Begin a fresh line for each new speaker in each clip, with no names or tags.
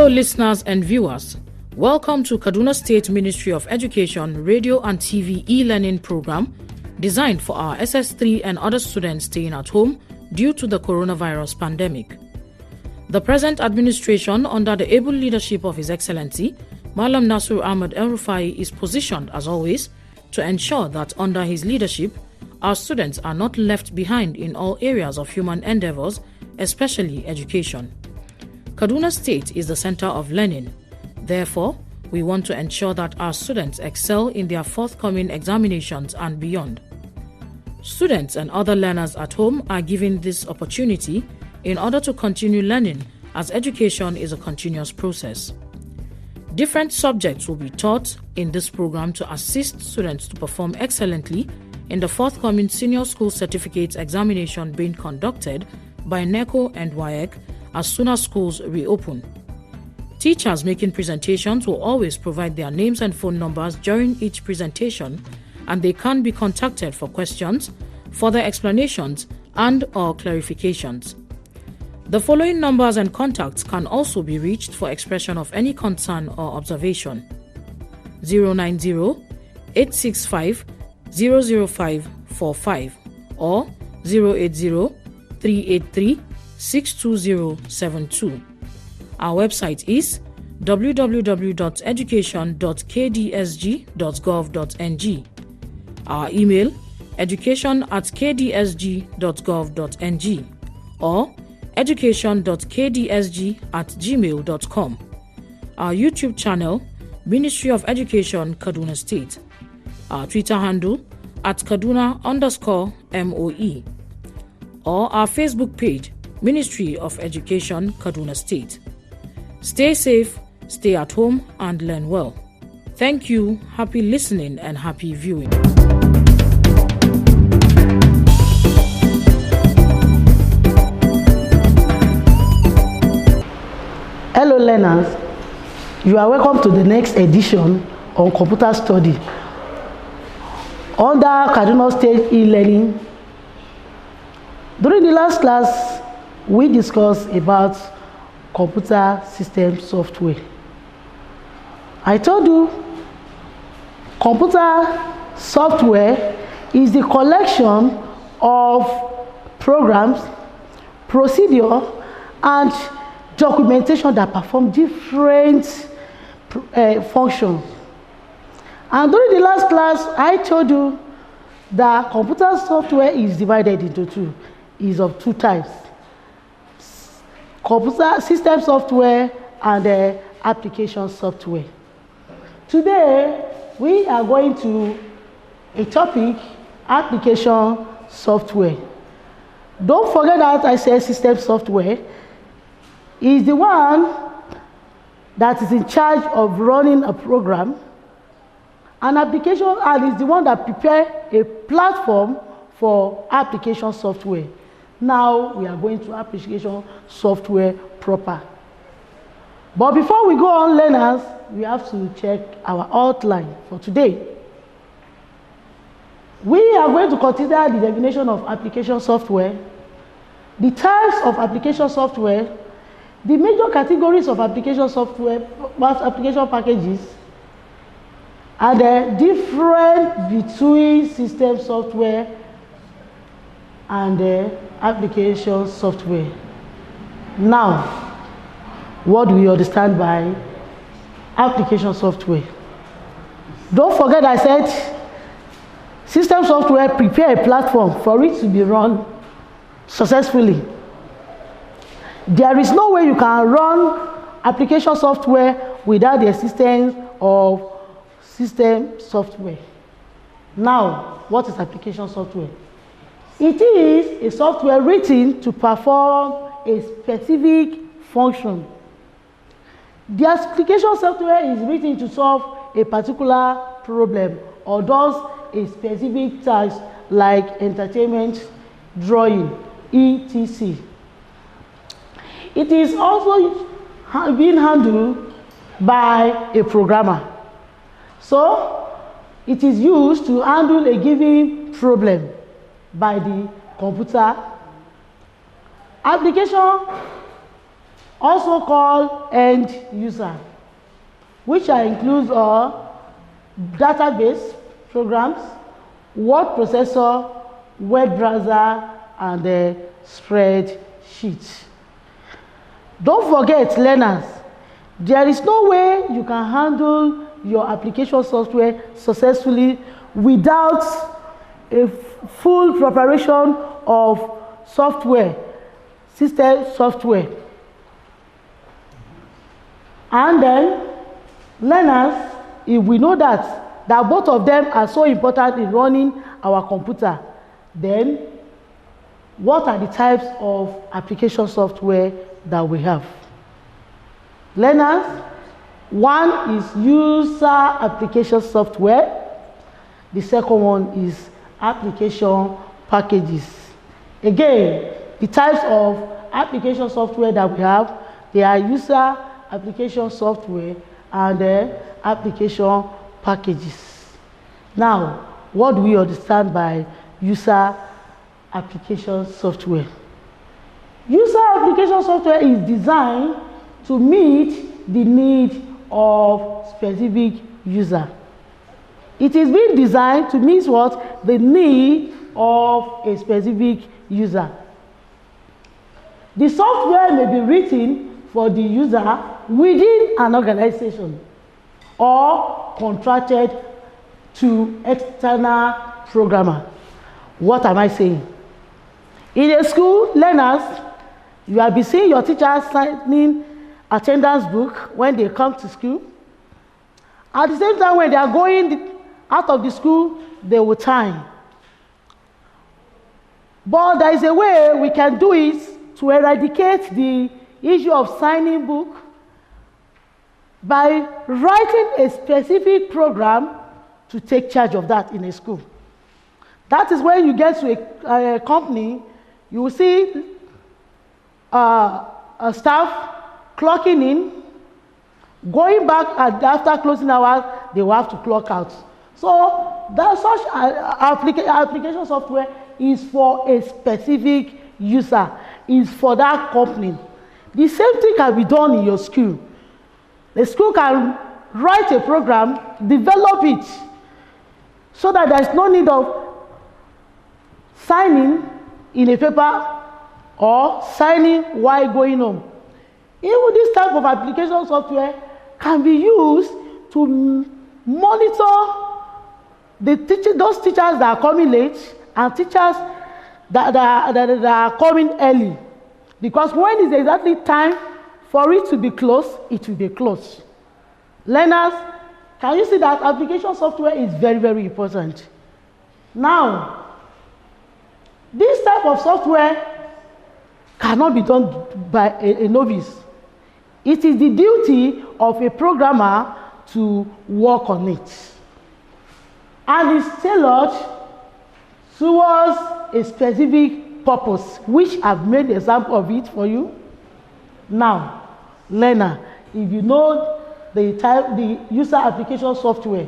Hello listeners and viewers. Welcome to Kaduna State Ministry of Education Radio and TV e-learning program designed for our SS3 and other students staying at home due to the coronavirus pandemic. The present administration, under the able leadership of His Excellency, Malam Nasir Ahmed El-Rufai, is positioned as always to ensure that under his leadership, our students are not left behind in all areas of human endeavors, especially education. Kaduna State is the center of learning. Therefore, we want to ensure that our students excel in their forthcoming examinations and beyond. Students and other learners at home are given this opportunity in order to continue learning, as education is a continuous process. Different subjects will be taught in this program to assist students to perform excellently in the forthcoming Senior School Certificate examination being conducted by NECO and WAEC as soon as schools reopen. Teachers making presentations will always provide their names and phone numbers during each presentation, and they can be contacted for questions, further explanations, and/or clarifications. The following numbers and contacts can also be reached for expression of any concern or observation: 090-865-00545 or 080-383-62072. Our website is www.education.kdsg.gov.ng. Our email education@kdsg.gov.ng or education.kdsg@gmail.com. Our YouTube channel, Ministry of Education, Kaduna State. Our Twitter handle @Kaduna_MOE. Or our Facebook page, Ministry of Education, Kaduna State. Stay safe, stay at home, and learn well. Thank you, happy listening, and happy viewing.
Hello learners, you are welcome to the next edition on computer study under Kaduna State e-learning. During the last class, we discussed about computer system software. I told you computer software is the collection of programs, procedure, and documentation that perform different functions. And during the last class, I told you that computer software is divided into two. Is of two types: computer system software and application software. Today, we are going to a topic: application software. Don't forget that I said system software is the one that is in charge of running a program. An application and is the one that prepares a platform for application software. Now we are going to application software proper. But before we go on, learners, we have to check our outline for today. We are going to consider the definition of application software, the types of application software, the major categories of application software, application packages, and the difference between system software and application software. Now, what do we understand by application software? Don't forget I said system software prepare a platform for it to be run successfully. There is no way you can run application software without the assistance of system software. Now, what is application software? It is a software written to perform a specific function. The application software is written to solve a particular problem or does a specific task like entertainment, drawing, etc. It is also being handled by a programmer. So, it is used to handle a given problem by the computer. Application also called end user, which includes database programs, word processor, web browser, and the spreadsheet. Don't forget, learners, there is no way you can handle your application software successfully without a full preparation of software, system software. And then, learners, if we know that both of them are so important in running our computer, then what are the types of application software that we have? Learners, one is user application software. The second one is application packages. Again, the types of application software that we have, they are user application software and application packages. Now, what do we understand by user application software? User application software is designed to meet the need of specific user. It is being designed to meet what? The need of a specific user. The software may be written for the user within an organization or contracted to external programmer. What am I saying? In a school, learners, you will be seeing your teachers signing attendance book when they come to school. At the same time, when they are going out of the school, they will sign. But there is a way we can do it to eradicate the issue of signing book by writing a specific program to take charge of that in a school. That is when you get to a company, you will see a staff clocking in, going back after closing hours, they will have to clock out. So that such application software is for a specific user, is for that company. The same thing can be done in your school. The school can write a program, develop it, so that there is no need of signing in a paper or signing while going home. Even this type of application software can be used to monitor those teachers that are coming late and teachers that are coming early. Because when is exactly time for it to be closed, it will be closed. Learners, can you see that application software is very, very important? Now, this type of software cannot be done by a novice. It is the duty of a programmer to work on it. And it's tailored towards a specific purpose, which I've made an example of it for you. Now, learner, if you know the user application software,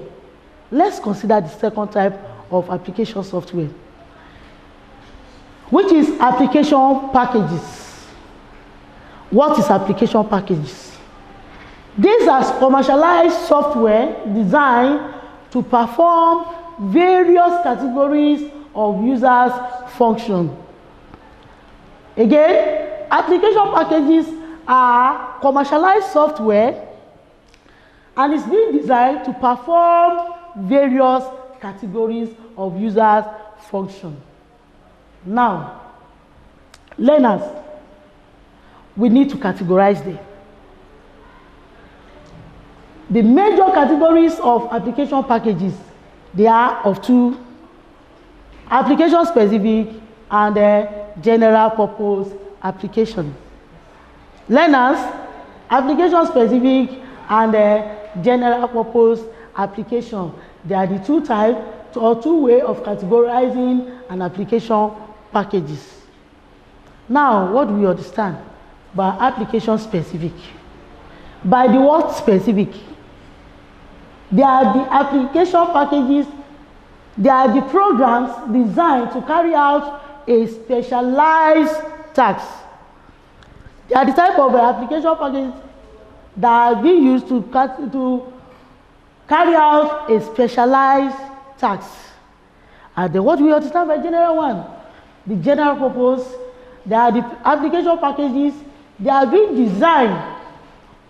let's consider the second type of application software, which is application packages. What is application packages? These are commercialized software designed to perform various categories of users' function. Again, application packages are commercialized software and is being designed to perform various categories of users' function. Now, learners, we need to categorize them. The major categories of application packages, they are of two: application specific and general purpose application. Learners, application specific and general purpose application, they are the two types or two ways of categorizing an application packages. Now, what do we understand by application specific? By the word specific, they are the application packages, they are the programs designed to carry out a specialized task. They are the type of application packages that are being used to carry out a specialized task. And then what we understand by general one, the general purpose, they are the application packages, they are being designed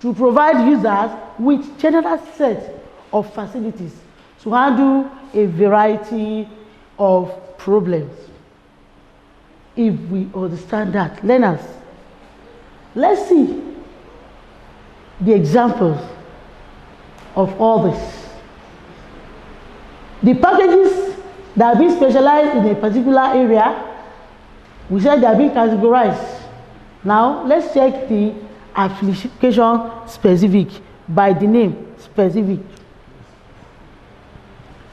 to provide users with general set of facilities to handle a variety of problems. If we understand that, learners, let's see the examples of all this. The packages that are being specialized in a particular area, we said they are being categorized. Now, let's check the application specific by the name specific.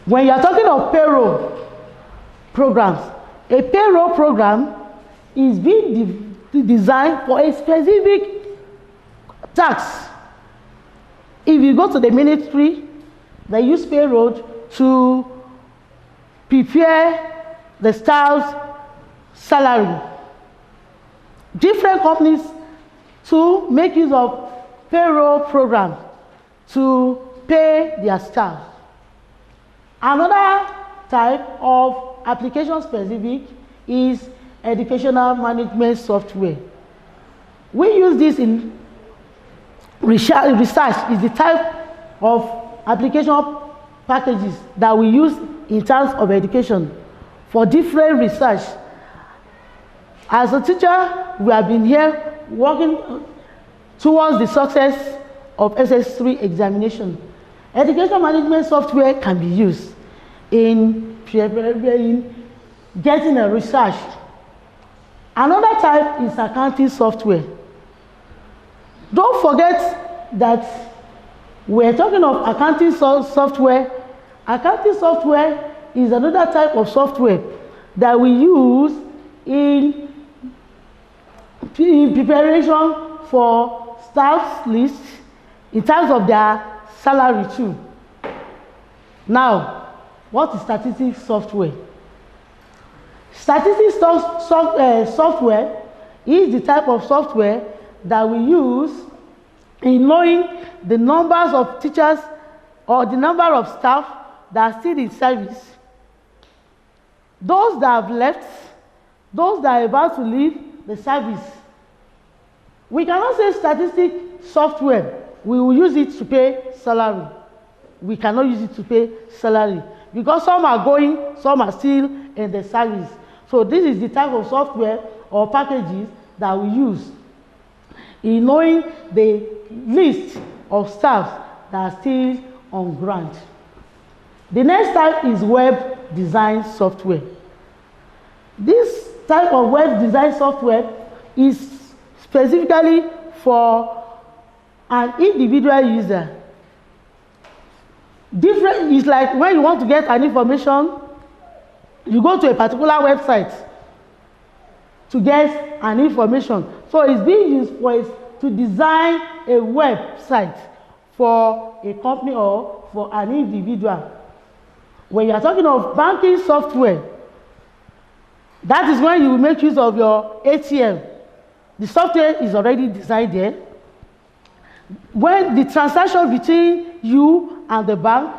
When you are talking of payroll programs, a payroll program is being designed for a specific task. If you go to the ministry, they use payroll to prepare the staff's salary. Different companies to make use of payroll programs to pay their staff. Another type of application specific is educational management software. We use this in research. Is the type of application packages that we use in terms of education for different research. As a teacher, we have been here working towards the success of SS3 examination. Education management software can be used in getting a research. Another type is accounting software. Don't forget that we're talking of accounting software. Accounting software is another type of software that we use in preparation for staff lists in terms of their salary too. Now, what is statistics software? Statistics software is the type of software that we use in knowing the numbers of teachers or the number of staff that are still in service, those that have left, those that are about to leave the service. We cannot say statistics software. We will use it to pay salary. We cannot use it to pay salary because some are going, some are still in the service. So this is the type of software or packages that we use in knowing the list of staff that are still on grant. The next type is web design software. This type of web design software is specifically for an individual user. Different is like when you want to get an information, you go to a particular website to get an information. So it's being used to design a website for a company or for an individual. When you are talking of banking software, that is when you make use of your ATM. The software is already designed there. When the transaction between you and the bank,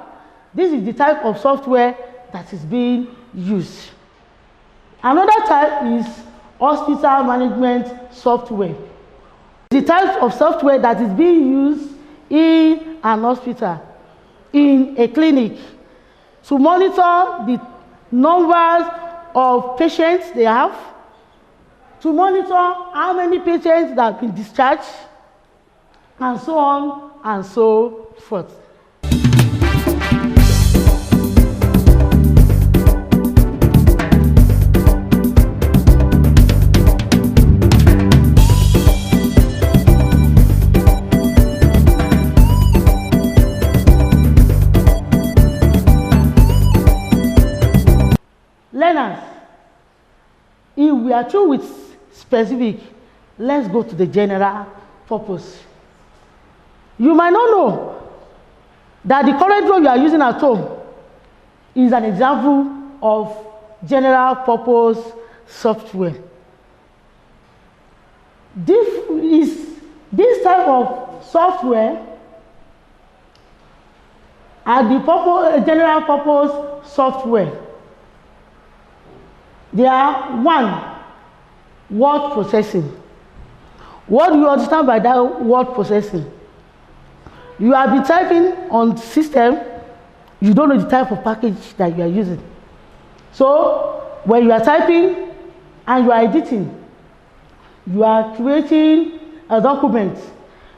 this is the type of software that is being used. Another type is hospital management software. The type of software that is being used in an hospital, in a clinic, to monitor the numbers of patients they have, to monitor how many patients that have been discharged, and so on and so forth. Learners, if we are through with specific, let's go to the general purpose. You might not know that the current one you are using at home is an example of general purpose software. This type of software are the general purpose software. They are one, word processing. What do you understand by that word processing? You have been typing on system, you don't know the type of package that you are using. So when you are typing and you are editing, you are creating a document.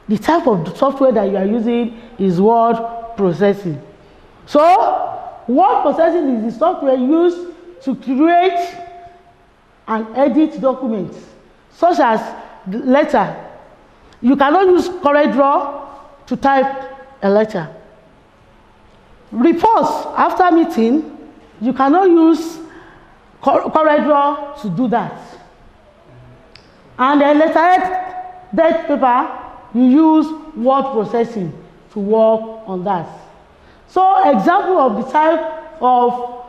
The type of software that you are using is word processing. So word processing is the software used to create and edit documents, such as letter. You cannot use CorelDRAW to type a letter. Reports after meeting, you cannot use CorelDRAW to do that. And a letterhead paper, you use word processing to work on that. So example of the type of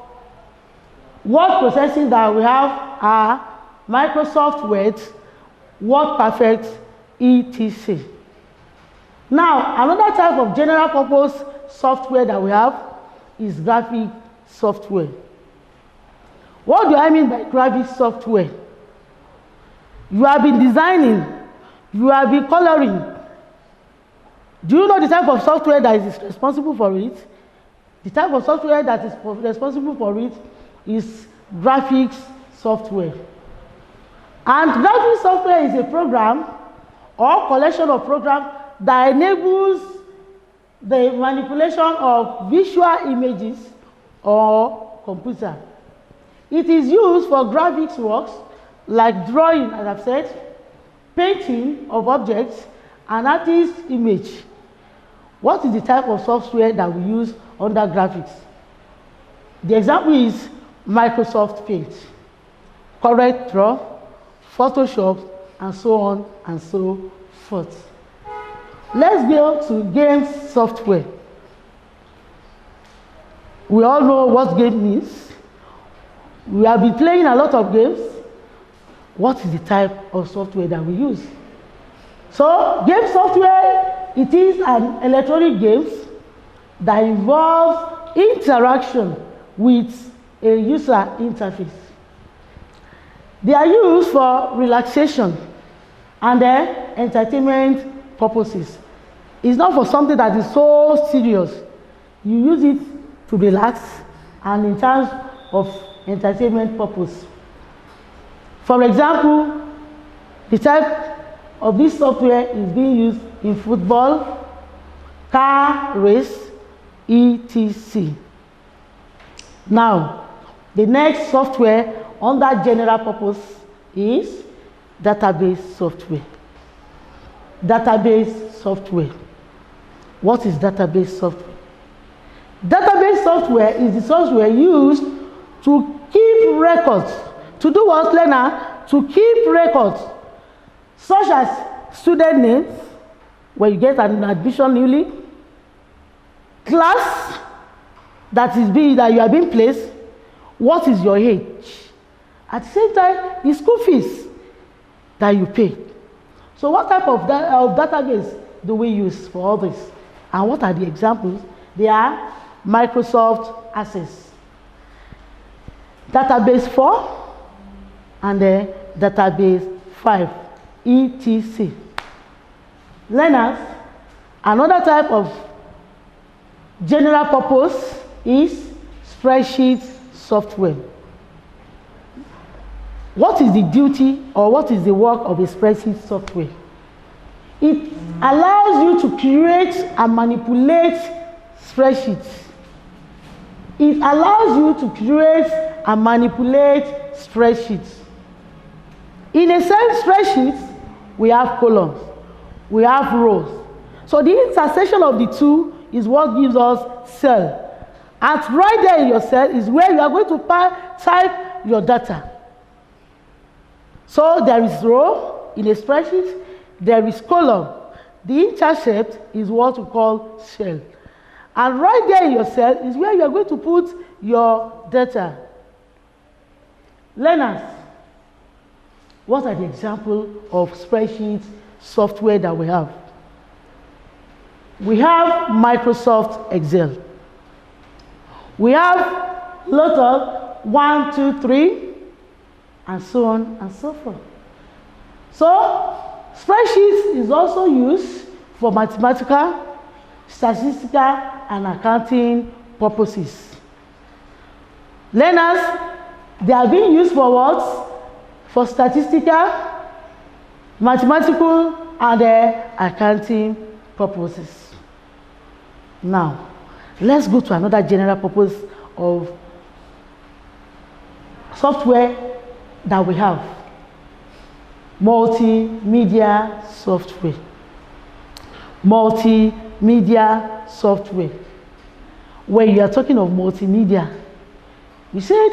word processing that we have are Microsoft Word, WordPerfect, etc. Now, another type of general purpose software that we have is graphic software. What do I mean by graphic software? You have been designing, you have been coloring. Do you know the type of software that is responsible for it? The type of software that is responsible for it is graphics software. And graphic software is a program or collection of programs that enables the manipulation of visual images or computer. It is used for graphics works like drawing, as I've said, painting of objects, and artist image. What is the type of software that we use under graphics? The example is Microsoft Paint, CorelDRAW, Photoshop, and so on and so forth. Let's go to games software. We all know what game means. We have been playing a lot of games. What is the type of software that we use? So, game software, it is an electronic game that involves interaction with a user interface. They are used for relaxation and entertainment purposes. It's not for something that is so serious. You use it to relax and in terms of entertainment purpose. For example, the type of this software is being used in football, car race, etc. Now, the next software under general purpose is database software. Database software. What is database software? Database software is the software used to keep records. To do what, learner? To keep records, such as student names, when you get an admission newly, class that you are being placed, what is your age? At the same time, the school fees that you pay. So what type of database do we use for all this? And what are the examples? They are Microsoft Access, Database 4, and the Database 5, etc. Learners, another type of general purpose is Spreadsheets Software. What is the duty or what is the work of a spreadsheet software? It allows you to create and manipulate spreadsheets. It allows you to create and manipulate spreadsheets. In a same spreadsheet, we have columns, we have rows. So the intersection of the two is what gives us cell. And right there in your cell is where you are going to type your data. So there is row in a spreadsheet, there is column. The intercept is what we call cell. And right there in your cell is where you are going to put your data. Learners, what are the examples of spreadsheet software that we have? We have Microsoft Excel. We have a lot of 1, 2, 3, and so on and so forth. So, spreadsheets is also used for mathematical, statistical, and accounting purposes. Learners, they are being used for what? For statistical, mathematical, and accounting purposes. Now, let's go to another general purpose of software that we have. Multimedia software. Multimedia software. When you are talking of multimedia, we said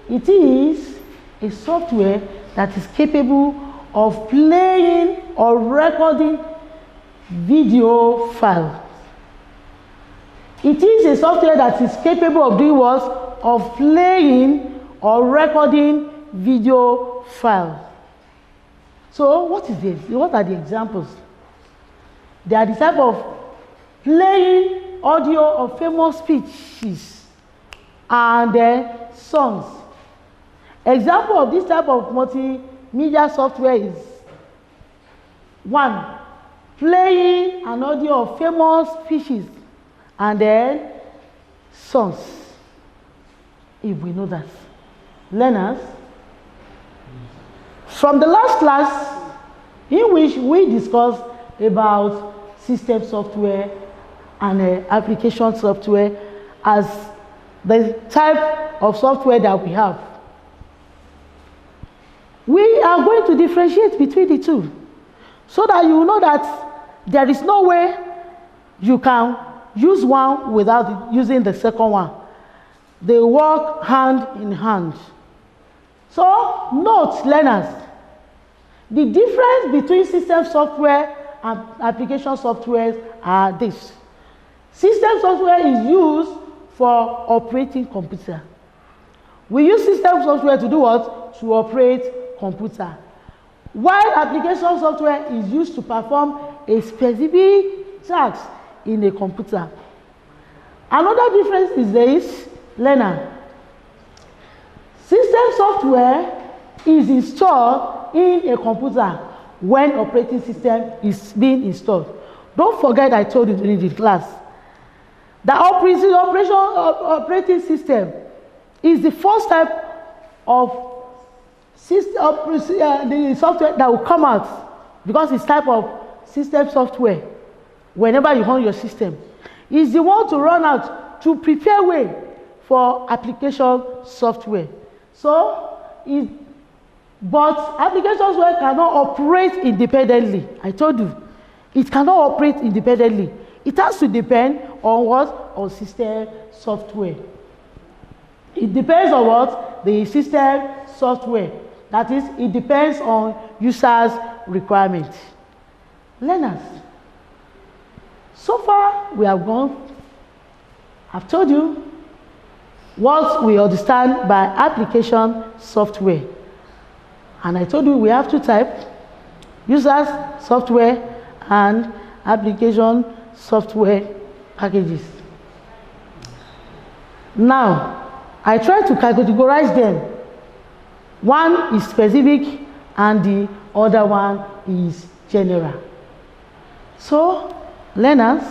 it is a software that is capable of playing or recording video files. It is a software that is capable of doing what? Of playing or recording video files. So what is this? What are the examples? They are the type of playing audio of famous speeches and songs. Example of this type of multimedia software is 1. Playing an audio of famous speeches and then songs. If we know that. Learners, from the last class in which we discussed about system software and application software as the type of software that we have, we are going to differentiate between the two so that you know that there is no way you can use one without using the second one. They work hand in hand. So, note, learners, the difference between system software and application software are this. System software is used for operating computer. We use system software to do what? To operate computer. While application software is used to perform a specific task in a computer. Another difference is this, learner. System software is installed in a computer when operating system is being installed. Don't forget I told you during the class. The operating system is the first type of the software that will come out because it's type of system software. Whenever you run your system, is the one to run out to prepare way for application software. So, but application software cannot operate independently. I told you, it cannot operate independently. It has to depend on what? On system software. It depends on what? The system software. That is, it depends on users' requirements. Learners, so far we have gone. I've told you what we understand by application software. And I told you we have two types, users software and application software packages. Now, I try to categorize them. One is specific and the other one is general. So, learners,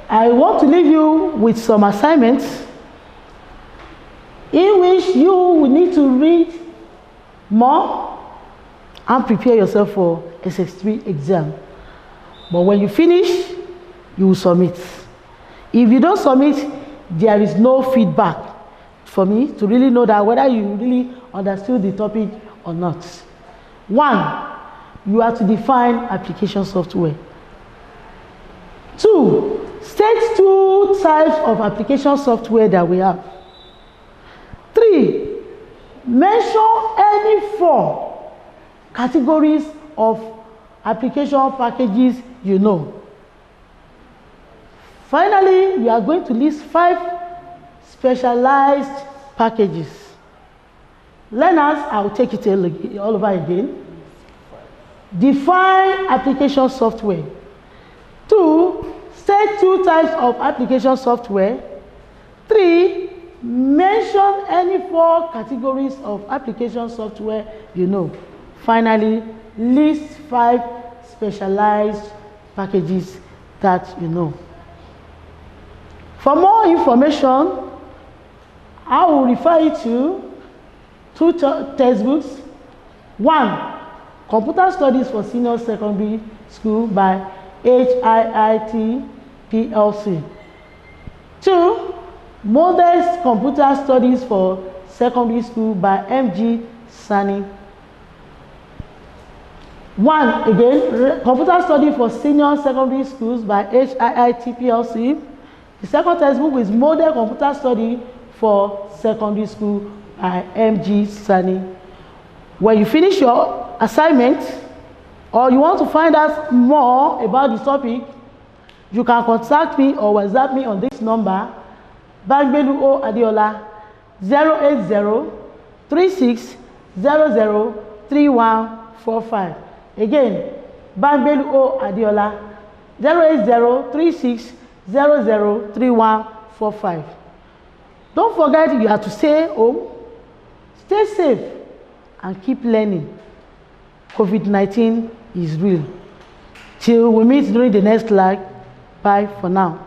I want to leave you with some assignments in which you will need to read more and prepare yourself for SS3 exam. But when you finish, you will submit. If you don't submit, there is no feedback for me to really know that whether you really understood the topic or not. 1, you have to define application software. 2, state 2 types of application software that we have. 3, mention any 4 categories of application packages you know. Finally, we are going to list 5 specialized packages. Learners, I will take it all over again. Define application software. 2. State 2 types of application software. 3. Mention any 4 categories of application software you know. Finally, list 5 specialized packages that you know. For more information, I will refer you to 2 textbooks. 1. Computer Studies for Senior Secondary School by HIIT PLC. 2. Modest Computer Studies for Secondary School by MG Sani. 1. Again, Computer Study for Senior Secondary Schools by HIIT PLC. The second textbook is Model Computer Study for Secondary School by MG Sani. When you finish your assignment or you want to find out more about the topic, you can contact me or WhatsApp me on this number, Bangbelu O Adiola, 08036003145. Again, Bangbelu O Adiola, 08036003145. Don't forget you have to stay home, stay safe, and keep learning. COVID-19 is real. Till we meet during the next live. Bye for now.